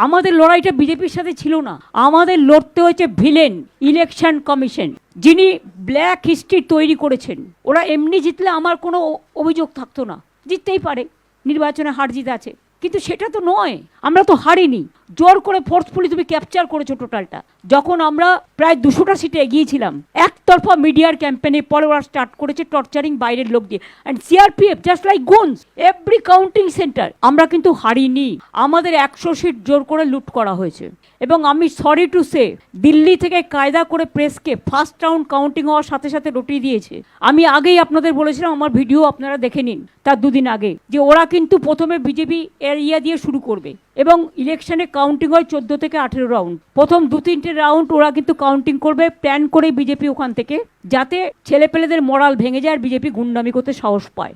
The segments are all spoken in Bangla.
আমাদের লড়াইটা বিজেপির সাথে ছিল না, আমাদের লড়তে হয়েছে ভিলেন ইলেকশন কমিশন, যিনি ব্ল্যাক হিস্ট্রি তৈরি করেছেন। ওরা এমনি জিতলে আমার কোনো অভিযোগ থাকতো না, জিততেই পারে, নির্বাচনে হার জিত আছে, কিন্তু সেটা তো নয়। আমরা তো হারিনি, জোর করে ফোর্সফুলি তুমি ক্যাপচার করেছো টোটালটা। যখন আমরা প্রায় 200টা সিটে এগিয়েছিলাম, একতরফা মিডিয়ার ক্যাম্পেনে পরে ওরা স্টার্ট করেছে টর্চারিং বাইরের লোক দিয়ে, and CRPF just like goons every counting centre. আমরা কিন্তু হারিনি, আমাদের 100 সিট জোর করে লুট করা হয়েছে। এবং আমি সরি টু সে, দিল্লি থেকে কায়দা করে প্রেসকে ফার্স্ট রাউন্ড কাউন্টিং হওয়ার সাথে সাথে রটিয়ে দিয়েছে। আমি আগেই আপনাদের বলেছিলাম, আমার ভিডিও আপনারা দেখে নিন তার 2 দিন আগে, যে ওরা কিন্তু প্রথমে বিজেপি এরিয়া দিয়ে শুরু করবে এবং ইলেকশনে কাউন্টিং হয় 14 থেকে 18 রাউন্ড। প্রথম 2-3টে রাউন্ড ওরা কিন্তু কাউন্টিং করবে প্ল্যান করে বিজেপি ওখান থেকে, যাতে ছেলেপেলেদের মরাল ভেঙে যায় আর বিজেপি গুন্ডামি করতে সাহস পায়।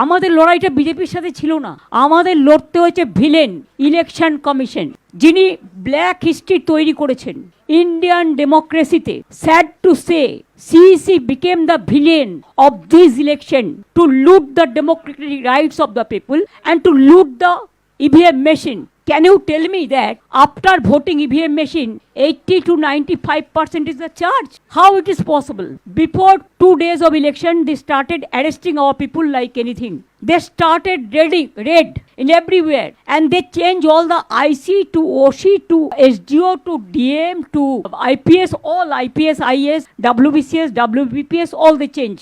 আমাদের লড়াইটা বিজেপির সাথে ছিল না, আমাদের লড়তে হয়েছে ভিলেন ইলেকশন কমিশন, যিনি ব্ল্যাক হিস্ট্রি তৈরি করেছেন ইন্ডিয়ান ডেমোক্রেসিতে। Sad to say, CEC became the villain of this election to loot the democratic rights of the people and to loot the EVM machine. Can you tell me that after voting EVM machine, 80 to 95% is the charge? How it is possible? Before 2 days of election, they started arresting our people like anything. They started raid in everywhere, and they change all the IC to OC to SDO to DM to IPS, all IPS, IS, WBCS, WBPS, all they change.